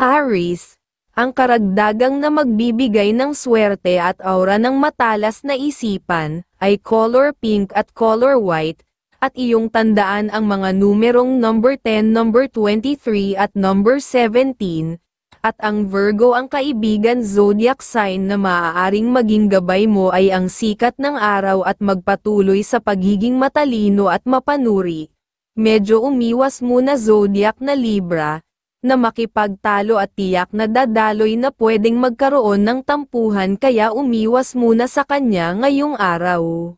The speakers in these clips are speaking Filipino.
Aries, ang karagdagang na magbibigay ng swerte at aura ng matalas na isipan, ay color pink at color white, at iyong tandaan ang mga numerong number 10, number 23 at number 17, at ang Virgo ang kaibigan zodiac sign na maaaring maging gabay mo ay ang sikat ng araw at magpatuloy sa pagiging matalino at mapanuri. Medyo umiwas muna zodiac na Libra, na makipagtalo at tiyak na dadaloy na pwedeng magkaroon ng tampuhan kaya umiwas muna sa kanya ngayong araw.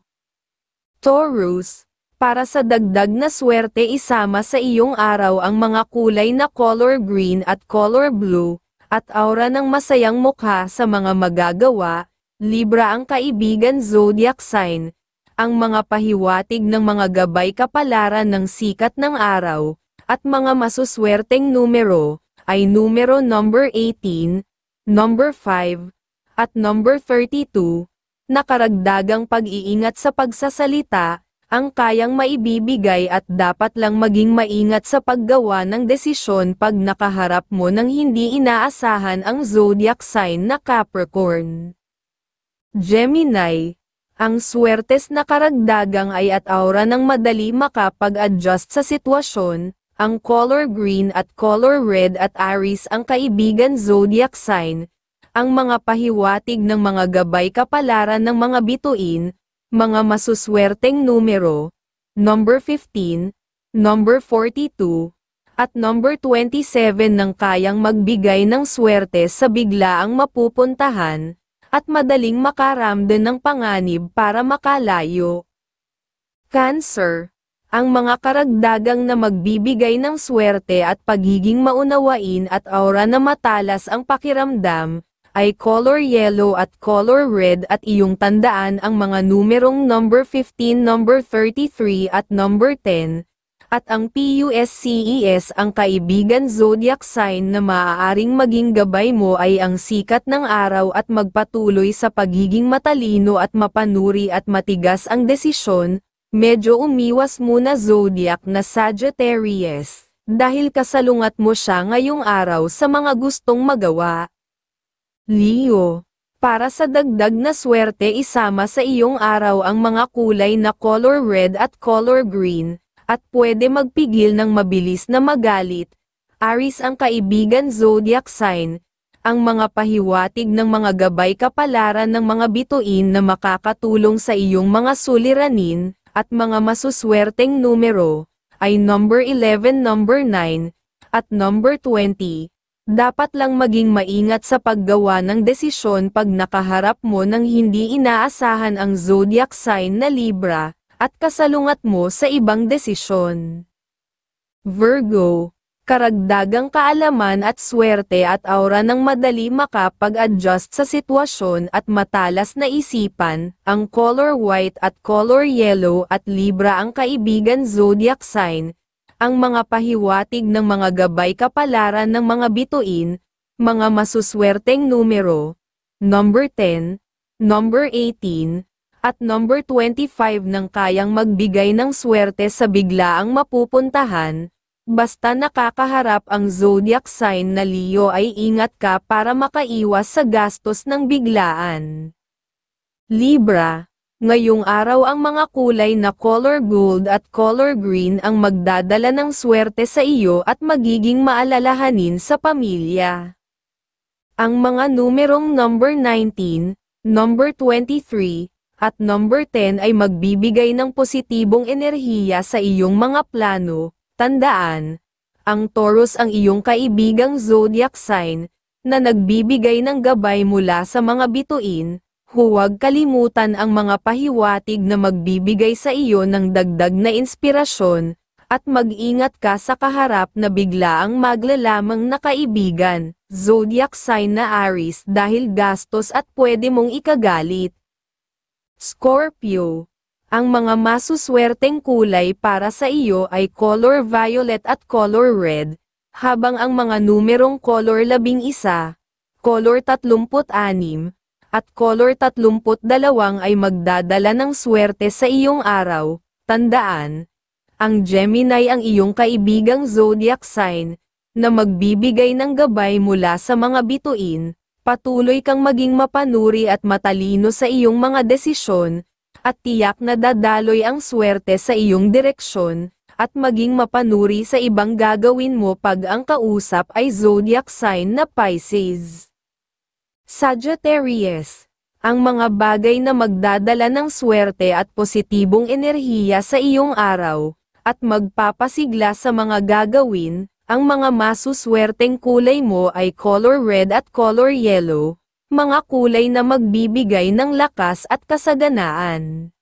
Taurus, para sa dagdag na swerte isama sa iyong araw ang mga kulay na color green at color blue, at aura ng masayang mukha sa mga magagawa. Libra ang kaibigan zodiac sign, ang mga pahiwatig ng mga gabay kapalaran ng sikat ng araw, at mga masuswerteng numero, ay numero number 18, number 5, at number 32, na karagdagang pag-iingat sa pagsasalita, ang kayang maibibigay at dapat lang maging maingat sa paggawa ng desisyon pag nakaharap mo ng hindi inaasahan ang zodiac sign na Capricorn. Gemini, ang swertes na karagdagang ay at aura ng madali makapag-adjust sa sitwasyon, ang color green at color red at Aries ang kaibigan zodiac sign, ang mga pahiwatig ng mga gabay kapalaran ng mga bituin, mga masuswerteng numero, number 15, number 42, at number 27 ng kayang magbigay ng swerte sa biglaang mapupuntahan, at madaling makaramdam ng panganib para makalayo. Cancer, ang mga karagdagang na magbibigay ng swerte at pagiging maunawain at aura na matalas ang pakiramdam, ay color yellow at color red at iyong tandaan ang mga numerong number 15, number 33 at number 10, at ang PUSCES ang kaibigan zodiac sign na maaaring maging gabay mo ay ang sikat ng araw at magpatuloy sa pagiging matalino at mapanuri at matigas ang desisyon. Medyo umiwas muna zodiac na Sagittarius, dahil kasalungat mo siya ngayong araw sa mga gustong magawa. Leo, para sa dagdag na swerte isama sa iyong araw ang mga kulay na color red at color green, at pwede magpigil ng mabilis na magalit. Aries ang kaibigan zodiac sign, ang mga pahiwatig ng mga gabay kapalaran ng mga bituin na makakatulong sa iyong mga suliranin, at mga masuswerteng numero, ay number 11, number 9, at number 20. Dapat lang maging maingat sa paggawa ng desisyon pag nakaharap mo ng hindi inaasahan ang zodiac sign na Libra, at kasalungat mo sa ibang desisyon. Virgo, karagdagang kaalaman at swerte at aura ng madali makapag-adjust sa sitwasyon at matalas na isipan, ang color white at color yellow at Libra ang kaibigan zodiac sign, ang mga pahiwatig ng mga gabay kapalaran ng mga bituin, mga masuswerteng numero, number 10, number 18, at number 25 ng kayang magbigay ng swerte sa biglaang mapupuntahan. Basta nakakaharap ang zodiac sign na Leo ay ingat ka para makaiwas sa gastos ng biglaan. Libra, ngayong araw ang mga kulay na color gold at color green ang magdadala ng swerte sa iyo at magiging maalalahanin sa pamilya. Ang mga numerong number 19, number 23, at number 10 ay magbibigay ng positibong enerhiya sa iyong mga plano. Tandaan, ang Taurus ang iyong kaibigang zodiac sign, na nagbibigay ng gabay mula sa mga bituin. Huwag kalimutan ang mga pahiwatig na magbibigay sa iyo ng dagdag na inspirasyon, at mag-ingat ka sa kaharap na biglaang maglalamang na kaibigan, zodiac sign na Aries dahil gastos at pwede mong ikagalit. Scorpio, ang mga masuswerteng kulay para sa iyo ay color violet at color red, habang ang mga numerong color 11, color 36, at color 32 ay magdadala ng swerte sa iyong araw. Tandaan, ang Gemini ang iyong kaibigang zodiac sign, na magbibigay ng gabay mula sa mga bituin. Patuloy kang maging mapanuri at matalino sa iyong mga desisyon, at tiyak na dadaloy ang swerte sa iyong direksyon, at maging mapanuri sa ibang gagawin mo pag ang kausap ay zodiac sign na Pisces. Sagittarius. Ang mga bagay na magdadala ng swerte at positibong enerhiya sa iyong araw, at magpapasigla sa mga gagawin. Ang mga masuswerteng kulay mo ay color red at color yellow, mga kulay na magbibigay ng lakas at kasaganaan.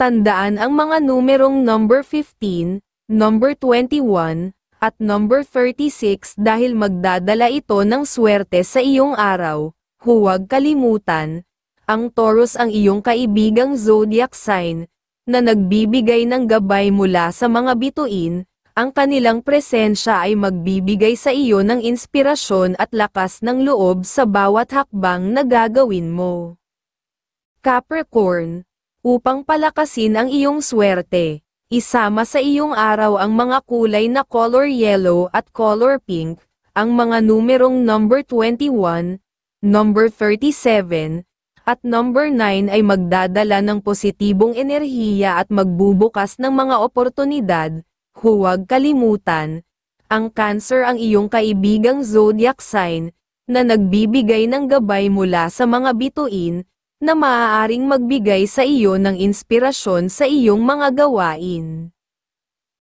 Tandaan ang mga numerong number 15, number 21, at number 36 dahil magdadala ito ng swerte sa iyong araw. Huwag kalimutan, ang Taurus ang iyong kaibigang zodiac sign, na nagbibigay ng gabay mula sa mga bituin. Ang kanilang presensya ay magbibigay sa iyo ng inspirasyon at lakas ng loob sa bawat hakbang na gagawin mo. Capricorn. Upang palakasin ang iyong swerte, isama sa iyong araw ang mga kulay na color yellow at color pink, ang mga numerong number 21, number 37, at number 9 ay magdadala ng positibong enerhiya at magbubukas ng mga oportunidad. Huwag kalimutan, ang Cancer ang iyong kaibigang zodiac sign, na nagbibigay ng gabay mula sa mga bituin, na maaaring magbigay sa iyo ng inspirasyon sa iyong mga gawain.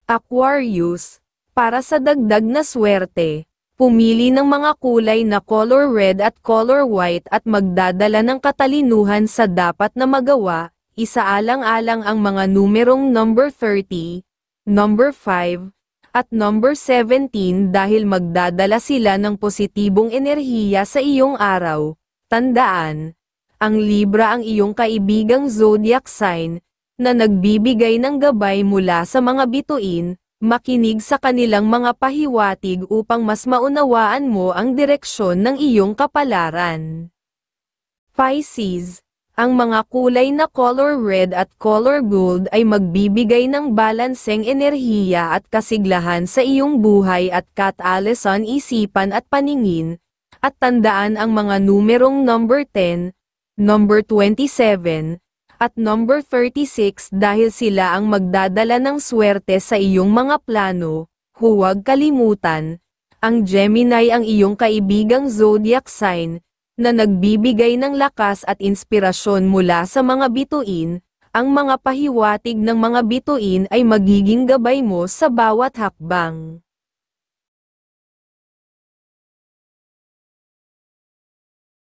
Aquarius, para sa dagdag na swerte, pumili ng mga kulay na color red at color white at magdadala ng katalinuhan sa dapat na magawa, isaalang-alang ang mga numerong number 30, number 5, at number 17 dahil magdadala sila ng positibong enerhiya sa iyong araw. Tandaan, ang Libra ang iyong kaibigang zodiac sign, na nagbibigay ng gabay mula sa mga bituin. Makinig sa kanilang mga pahiwatig upang mas maunawaan mo ang direksyon ng iyong kapalaran. Pisces. Ang mga kulay na color red at color gold ay magbibigay ng balanseng enerhiya at kasiglahan sa iyong buhay at katalisan isipan at paningin, at tandaan ang mga numerong number 10, number 27, at number 36 dahil sila ang magdadala ng swerte sa iyong mga plano. Huwag kalimutan, ang Gemini ang iyong kaibigang zodiac sign, na nagbibigay ng lakas at inspirasyon mula sa mga bituin. Ang mga pahiwatig ng mga bituin ay magiging gabay mo sa bawat hakbang.